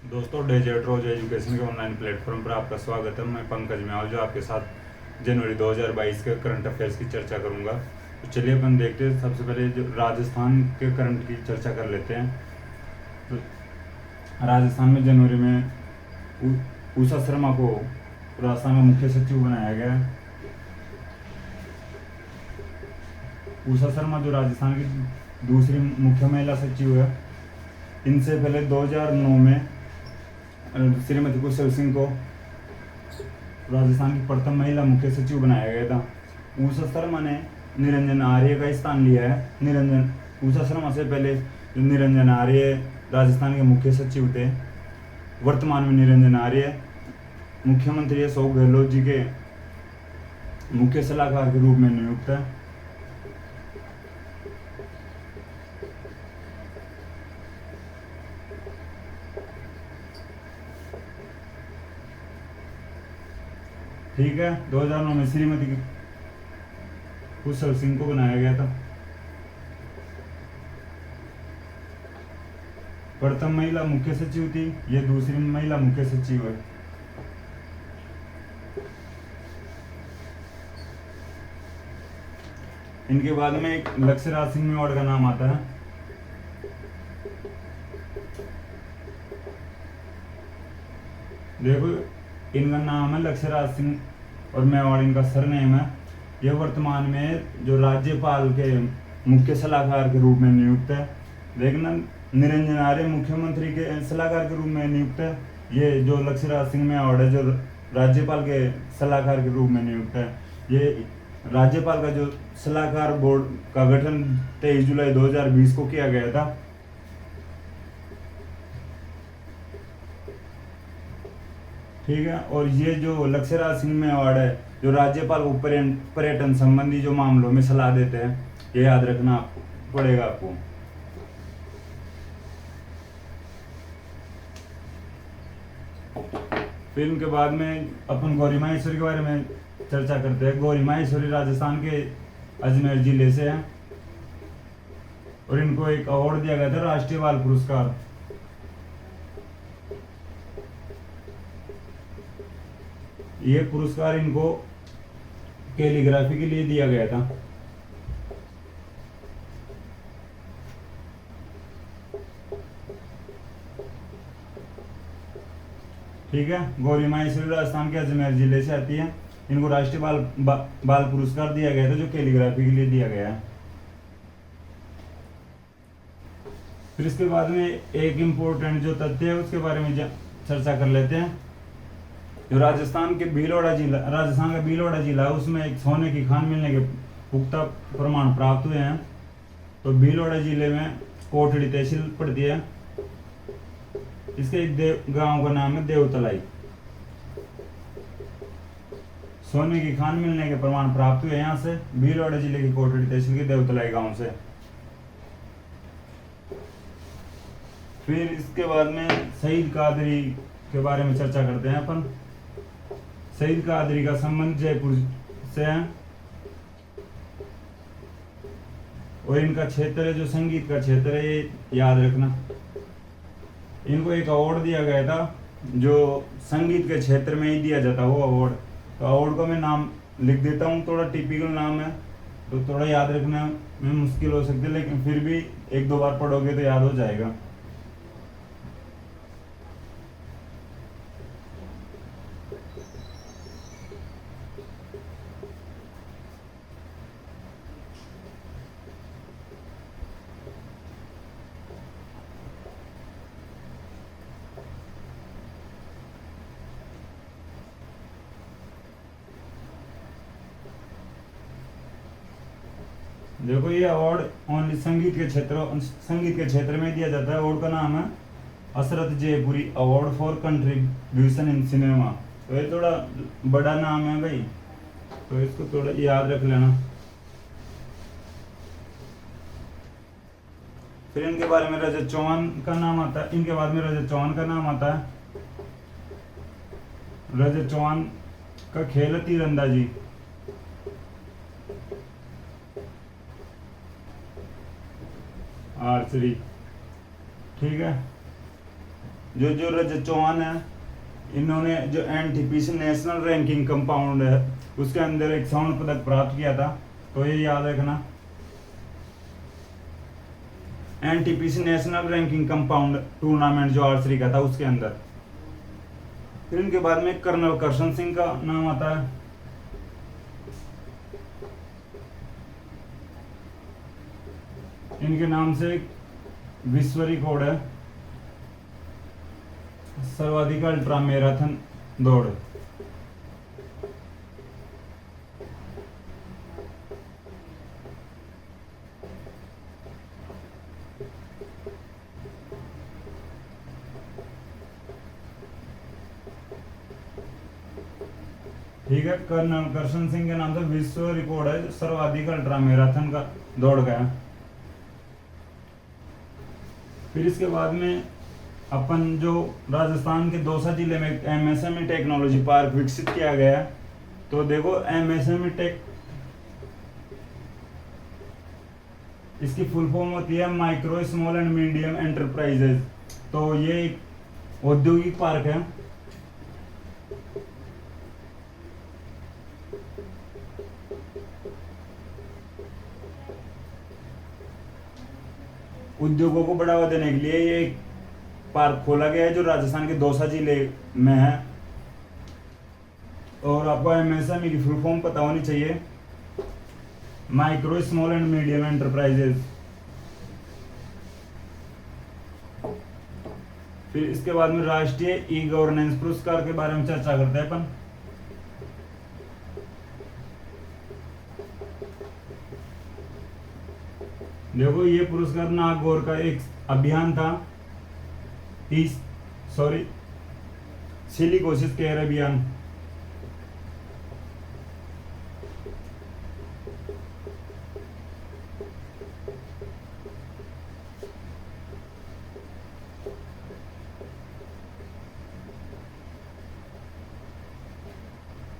दोस्तों, डेजर्ट रोज एजुकेशन के online platform पर आपका स्वागत है। मैं पंकज म्याल जो आपके साथ जनवरी 2022 के करंट अफेयर्स की चर्चा करूंगा। तो चलिए अपन देखते हैं। सबसे पहले जो राजस्थान के करंट की चर्चा कर लेते हैं। तो राजस्थान में जनवरी में उषा शर्मा को राजस्थान का मुख्य सचिव बनाया गया है। उषा शर्मा जो राजस्थान की दूसरी मुख्य महिला सचिव है। इनसे पहले 2009 में श्रीमती कुशल सिंह को राजस्थान की प्रथम महिला मुख्य सचिव बनाया गया था। उषा शर्मा ने निरंजन आर्य का स्थान लिया है। उषा शर्मा से पहले निरंजन आर्य राजस्थान के मुख्य सचिव थे। वर्तमान में निरंजन आर्य मुख्यमंत्री अशोक गहलोत जी के मुख्य सलाहकार के रूप में नियुक्त है। ठीक है, 2009 में श्रीमती कुशल सिंह को बनाया गया था। प्रथम महिला मुख्य सचिव थी, ये दूसरी महिला मुख्य सचिव है। इनके बाद में एक लक्ष्यराज सिंह मेवाड़ का नाम आता है। देखो, इनका नाम है लक्ष्यराज सिंह और मेवाड़ इनका सरनेम है। यह वर्तमान में जो राज्यपाल के मुख्य सलाहकार के रूप में नियुक्त है। देखना, निरंजन आर्य मुख्यमंत्री के सलाहकार के रूप में नियुक्त है। ये जो लक्ष्यराज सिंह मेवाड़ है जो राज्यपाल के सलाहकार के रूप में नियुक्त है। ये राज्यपाल का जो सलाहकार बोर्ड का गठन 23 जुलाई 2020 को किया गया था। ठीक है, और ये जो लक्ष्यराज सिंह मेवाड़ है जो राज्यपाल को पर्यटन संबंधी जो मामलों में सलाह देते हैं, ये याद रखना पड़ेगा आपको। फिर इनके बाद में अपन गौरी माहेश्वरी के बारे में चर्चा करते हैं। गौरी माहेश्वरी राजस्थान के अजमेर जिले से है और इनको एक अवार्ड दिया गया था, राष्ट्रीय बाल पुरस्कार। ये पुरस्कार इनको कैलीग्राफी के लिए दिया गया था। ठीक है, गौरी माहेश्वरी राजस्थान के अजमेर जिले से आती है। इनको राष्ट्रीय बाल पुरस्कार दिया गया था जो कैलीग्राफी के लिए दिया गया है। फिर इसके बाद में एक इम्पोर्टेंट जो तथ्य है उसके बारे में चर्चा कर लेते हैं। जो राजस्थान का भीलवाड़ा जिला है, उसमें एक सोने की खान मिलने के पुख्ता प्रमाण प्राप्त हुए हैं। तो भीलवाड़ा जिले में कोठड़ी तहसील पड़ती है। इसके एक गांव का नाम है देवतलाई। सोने की खान मिलने के प्रमाण प्राप्त हुए यहाँ से भीलवाड़ा जिले की कोठड़ी तहसील के देवतलाई गांव से। फिर इसके बाद में शहीद कादरी के बारे में चर्चा करते हैं अपन। शहीद कादरी का संबंध जयपुर से है और इनका क्षेत्र है जो संगीत का क्षेत्र है, ये याद रखना। इनको एक अवार्ड दिया गया था जो संगीत के क्षेत्र में ही दिया जाता वो अवार्ड। तो अवार्ड का मैं नाम लिख देता हूँ, थोड़ा टिपिकल नाम है तो थोड़ा याद रखना में मुश्किल हो सकती है, लेकिन फिर भी एक दो बार पढ़ोगे तो याद हो जाएगा। देखो, ये अवार्ड ओनली संगीत के क्षेत्र में दिया जाता है। अवार्ड का नाम है Hasrat Jaipuri award for contribution in cinema. तो ये थोड़ा बड़ा नाम है भाई, तो इसको थोड़ा याद रख लेना। फिर इनके बारे में रजत चौहान का नाम आता है। इनके बाद में रजत चौहान का नाम आता है। रजत चौहान का खेल है तीरंदाजी। आर्चरी। ठीक है, जो रजत चौहान है, इन्होंने जो एनटीपीसी नेशनल रैंकिंग कंपाउंड है उसके अंदर एक स्वर्ण पदक प्राप्त किया था। तो ये याद रखना, NTPC national ranking compound tournament जो आर्चरी का था उसके अंदर। फिर इनके बाद में कर्नल करशन सिंह का नाम आता है। इनके नाम से एक विश्व रिकॉर्ड है, सर्वाधिक अल्ट्रा मैराथन दौड़। ठीक है, कर्नल करशन सिंह के नाम से विश्व रिकॉर्ड है, सर्वाधिक अल्ट्रा मैराथन का दौड़ गया। फिर इसके बाद में अपन जो राजस्थान के दौसा जिले में एमएसएमई टेक्नोलॉजी पार्क विकसित किया गया है। तो देखो एमएसएमई टेक, इसकी फुल फॉर्म होती है micro small and medium enterprises. तो ये एक औद्योगिक पार्क है। उद्योगों को बढ़ावा देने के लिए ये एक पार्क खोला गया है जो राजस्थान के दौसा जिले में है। और आपको एमएसएमई की फुल फॉर्म पता होनी चाहिए, micro small and medium enterprises. फिर इसके बाद में राष्ट्रीय ई गवर्नेंस पुरस्कार के बारे में चर्चा करते हैं अपन। देखो ये पुरस्कार नागौर का एक अभियान था, सिलिकोसिस केयर अभियान।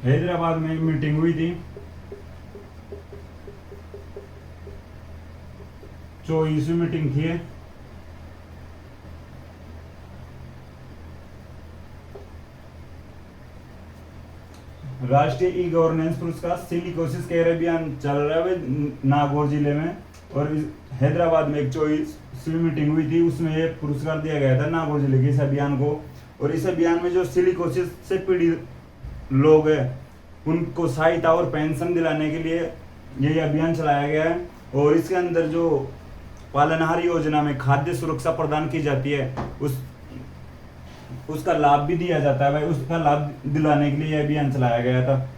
हैदराबाद में एक मीटिंग हुई थी, 24वीं मीटिंग थी। राष्ट्रीय ई गवर्नेंस पुरस्कार सिलिकोसिस केयर अभियान चल रहा है नागौर जिले में, और हैदराबाद में एक 24वीं मीटिंग हुई थी, उसमें ये पुरस्कार दिया गया था नागौर जिले के इस अभियान को। और इस अभियान में जो सिलिकोसिस से पीड़ित लोग हैं उनको सहायता और पेंशन दिलाने के लिए ये अभियान चलाया गया है। और इसके अंदर जो पालनहार योजना में खाद्य सुरक्षा प्रदान की जाती है उसका लाभ भी दिया जाता है भाई, उसका लाभ दिलाने के लिए यह अभियान चलाया गया था।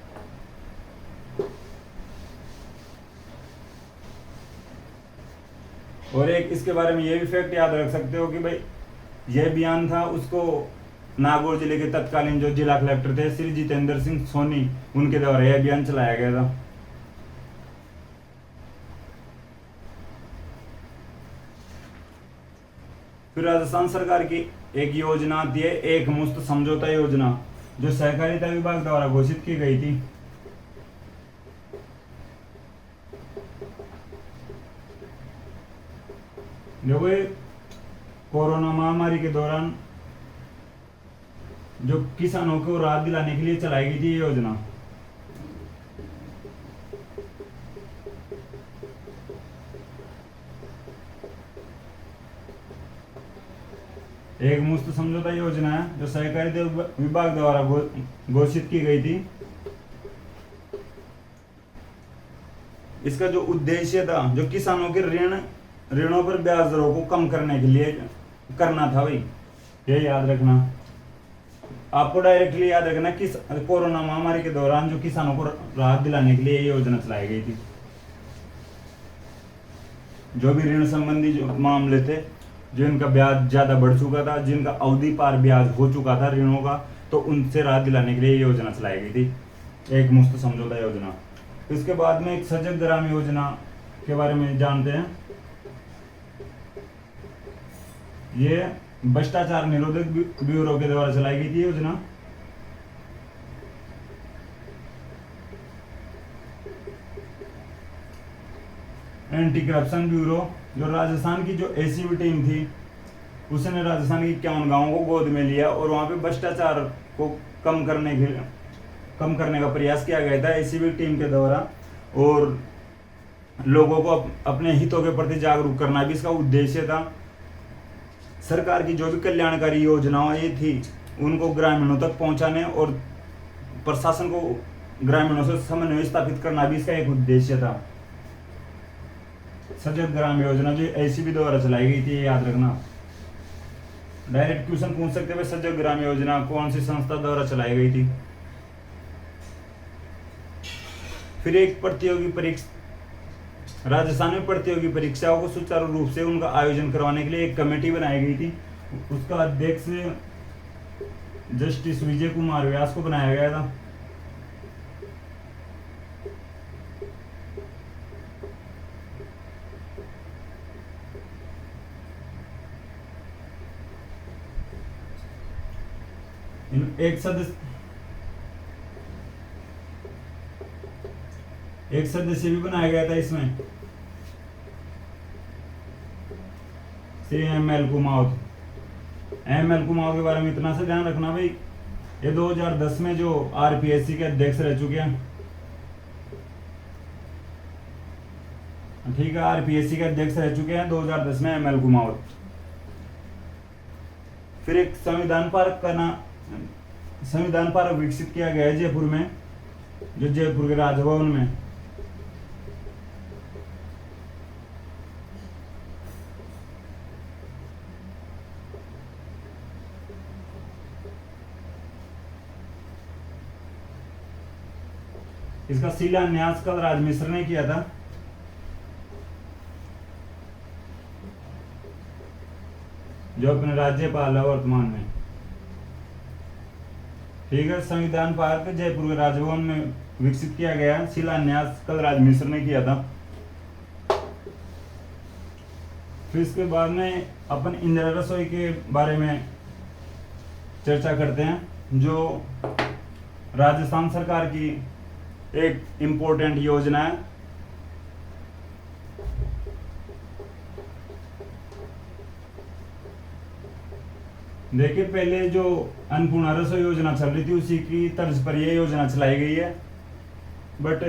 और एक इसके बारे में ये भी फैक्ट याद रख सकते हो कि भाई यह अभियान था, उसको नागौर जिले के तत्कालीन जो जिला कलेक्टर थे श्री जितेंद्र सिंह सोनी, उनके द्वारा यह अभियान चलाया गया था। फिर राजस्थान सरकार की एक योजना आती है एक मुश्त समझौता योजना, जो सहकारिता विभाग द्वारा घोषित की गई थी। देखो ये कोरोना महामारी के दौरान जो किसानों को राहत दिलाने के लिए चलाई गई थी ये योजना। एक मुश्त समझौता योजना है जो सहकारिता विभाग द्वारा घोषित की गई थी। इसका जो उद्देश्य था, जो किसानों के ऋणों पर ब्याज दरों को कम करने के लिए करना था भाई, ये याद रखना। आपको डायरेक्टली याद रखना कि कोरोना महामारी के दौरान जो किसानों को राहत दिलाने के लिए ये योजना चलाई गई थी। जो भी ऋण संबंधी जो मामले थे, जिनका ब्याज ज्यादा बढ़ चुका था, जिनका अवधि पार ब्याज हो चुका था ऋणों का, तो उनसे राहत दिलाने के लिए ये योजना चलाई गई थी, एक मुश्त समझौता योजना। इसके बाद में एक सजग ग्राम योजना के बारे में जानते हैं। ये भ्रष्टाचार निरोधक ब्यूरो के द्वारा चलाई गई थी योजना। एंटी करप्शन ब्यूरो, जो राजस्थान की जो एसीबी टीम थी उसने राजस्थान की 51 गाँवों को गोद में लिया और वहाँ पे भ्रष्टाचार को कम करने का प्रयास किया गया था ऐसी भी टीम के द्वारा, और लोगों को अपने हितों के प्रति जागरूक करना भी इसका उद्देश्य था। सरकार की जो भी कल्याणकारी योजनाएं थी उनको ग्रामीणों तक पहुंचाने और प्रशासन को ग्रामीणों से समन्वय स्थापित करना भी इसका एक उद्देश्य था। सजग ग्राम योजना जो एसीबी द्वारा चलाई गई थी, याद रखना। डायरेक्ट क्वेश्चन पूछ सकते हैं, सजग ग्राम योजना कौन सी संस्था द्वारा चलाई गई थी। फिर एक प्रतियोगी परीक्षा, राजस्थान में प्रतियोगी परीक्षाओं को सुचारू रूप से उनका आयोजन करवाने के लिए एक कमेटी बनाई गई थी। उसका अध्यक्ष जस्टिस विजय कुमार व्यास को बनाया गया था। एक सदस्य भी बनाया गया था इसमें, श्री एम.एल. कुमावत। एम.एल. कुमावत के बारे में इतना सा ध्यान रखना भाई, ये 2010 में जो आरपीएससी के अध्यक्ष रह चुके हैं, ठीक है, आरपीएससी के अध्यक्ष रह चुके हैं 2010 में एम.एल. कुमावत। फिर एक संविधान पार्क विकसित किया गया है जयपुर में, जो जयपुर के राजभवन में। इसका शिलान्यास कलराज मिश्र ने किया था। जो अपने राज्यपाल है वर्तमान में, ठीक है। संविधान पार्क जयपुर के राजभवन में विकसित किया गया, शिलान्यास कलराज मिश्र ने किया था। फिर इसके बाद में अपन इंदिरा रसोई के बारे में चर्चा करते हैं, जो राजस्थान सरकार की एक इम्पोर्टेंट योजना है। देखिए, पहले जो अन्नपूर्णा रसोई योजना चल रही थी उसी की तर्ज पर यह योजना चलाई गई है। बट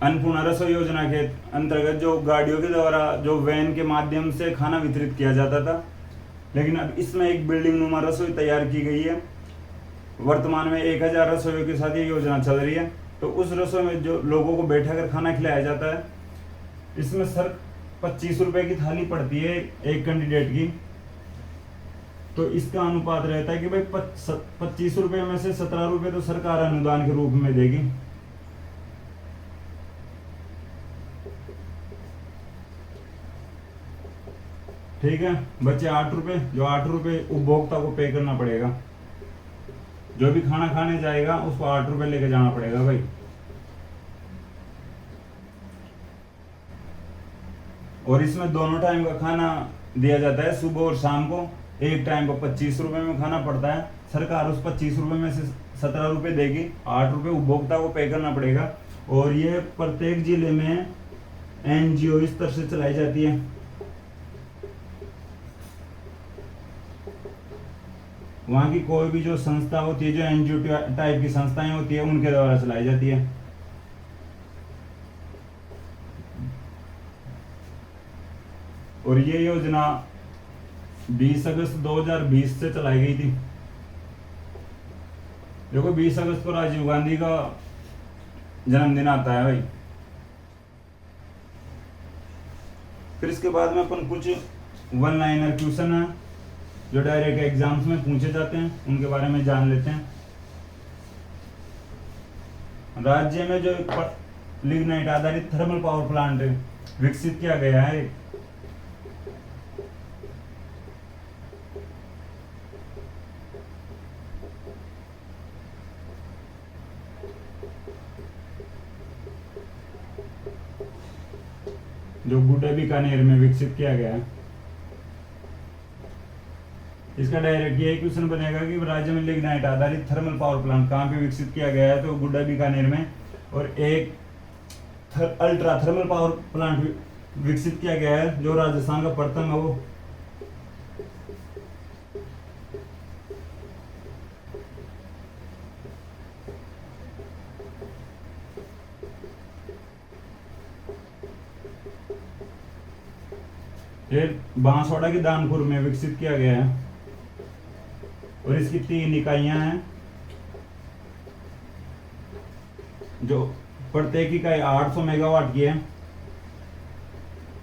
अन्नपूर्णा रसोई योजना के अंतर्गत जो गाड़ियों के द्वारा जो वैन के माध्यम से खाना वितरित किया जाता था, लेकिन अब इसमें एक बिल्डिंग नुमा रसोई तैयार की गई है। वर्तमान में 1000 रसोइयों के साथ ये योजना चल रही है। तो उस रसोई में जो लोगों को बैठा कर खाना खिलाया जाता है, इसमें सर 25 रुपए की थाली पड़ती है एक कैंडिडेट की। तो इसका अनुपात रहता है कि भाई 25 रुपए में से 17 रुपए तो सरकार अनुदान के रूप में देगी। ठीक है, बच्चे 8 रुपए, जो 8 रुपए उपभोक्ता को पे करना पड़ेगा। जो भी खाना खाने जाएगा उसको 8 रुपए लेके जाना पड़ेगा भाई। और इसमें दोनों टाइम का खाना दिया जाता है, सुबह और शाम को। एक टाइम को 25 रुपए में खाना पड़ता है। सरकार उस 25 रुपए में से 17 रुपए देगी, 8 रुपए उपभोक्ता को पे करना पड़ेगा। और ये प्रत्येक जिले में एनजीओ स्तर से चलाई जाती है। वहाँ की कोई भी जो संस्था होती है, जो एनजीओ टाइप की संस्थाएं होती है, उनके द्वारा चलाई जाती है। और ये योजना 20 अगस्त 2020 से चलाई गई थी। देखो, 20 अगस्त को राजीव गांधी का जन्मदिन आता है भाई। फिर इसके बाद में अपन कुछ वन लाइनर क्वेश्चन है जो डायरेक्ट एग्जाम्स में पूछे जाते हैं, उनके बारे में जान लेते हैं। राज्य में जो लिग्नाइट आधारित थर्मल पावर प्लांट विकसित किया गया है, जो गुड्डा बीकानेर में विकसित किया गया है। इसका डायरेक्ट ये क्वेश्चन बनेगा कि राज्य में लिग्नाइट आधारित थर्मल पावर प्लांट कहाँ पे विकसित किया गया है, तो गुड्डा बीकानेर में। और एक अल्ट्रा थर्मल पावर प्लांट विकसित किया गया है जो राजस्थान का प्रथम है, वो ये बांसवाड़ा के दानपुर में विकसित किया गया है और इसकी 3 इकाइयां हैं, जो प्रत्येक इकाई 800 मेगावाट की है।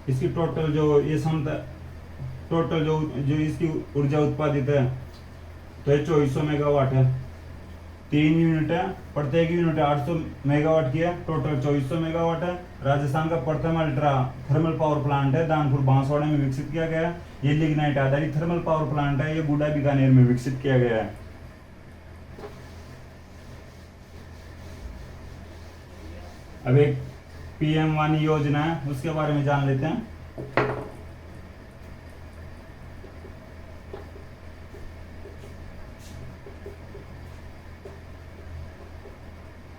इसकी टोटल जो ये क्षमता, टोटल जो जो इसकी ऊर्जा उत्पादित है तो ये 2400 मेगावाट है। 3 यूनिट है, प्रत्येक यूनिट 800 मेगावाट की है, टोटल 2400 मेगावाट है। राजस्थान का प्रथम अल्ट्रा थर्मल पावर प्लांट है, दानपुर बांसवाड़ा में विकसित किया गया है। ये लिग्नाइट आधारित थर्मल पावर प्लांट है, ये गुडा बीकानेर में विकसित किया गया है। अब एक पीएम वानी योजना है, उसके बारे में जान लेते हैं।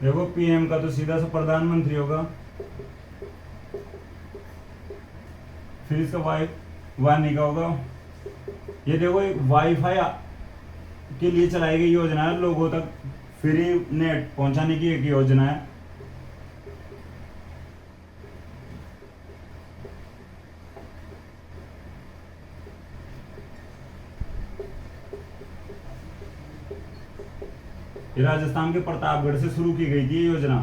देखो पीएम का तो सीधा सा प्रधानमंत्री होगा, फिर इसका वानी का होगा। ये देखो एक वाईफाई के लिए चलाई गई योजना है, लोगों तक फ्री नेट पहुंचाने की एक योजना है। ये राजस्थान के प्रतापगढ़ से शुरू की गई थी ये योजना।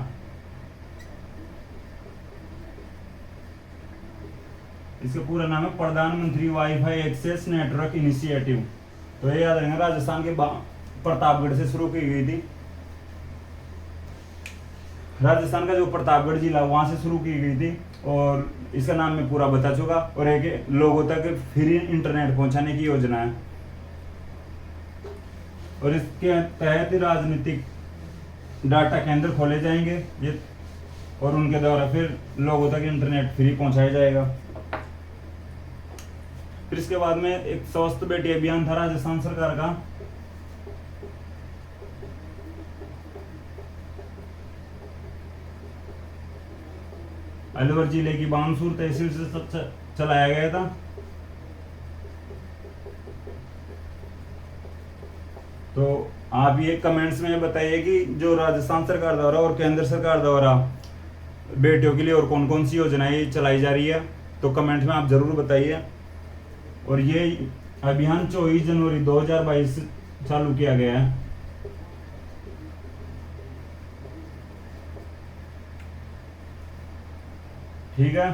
इसका पूरा नाम है प्रधानमंत्री वाईफाई एक्सेस नेटवर्क इनिशिएटिव। तो ये याद रखना, राजस्थान के प्रतापगढ़ से शुरू की गई थी। राजस्थान का जो प्रतापगढ़ जिला वहां से शुरू की गई थी और इसका नाम मैं पूरा बता चुका। और एक लोगों तक फ्री इंटरनेट पहुंचाने की योजना है और इसके तहत राजनीतिक डाटा केंद्र खोले जाएंगे ये, और उनके द्वारा फिर लोगों तक इंटरनेट फ्री पहुंचाया जाएगा। फिर इसके बाद में एक स्वस्थ बेटी अभियान था राजस्थान सरकार का। अलवर जिले की बानसूर तहसील से चलाया गया था। तो आप ये कमेंट्स में बताइए कि जो राजस्थान सरकार द्वारा और केंद्र सरकार द्वारा बेटियों के लिए और कौन कौन सी योजनाएं चलाई जा रही है, तो कमेंट में आप जरूर बताइए। और ये अभियान 24 जनवरी 2022 से चालू किया गया है। ठीक है,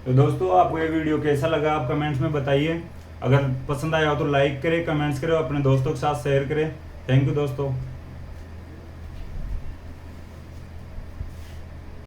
तो दोस्तों आपको ये वीडियो कैसा लगा आप कमेंट्स में बताइए। अगर पसंद आया हो तो लाइक करें, कमेंट्स करें, अपने दोस्तों के साथ शेयर करें। थैंक यू दोस्तों।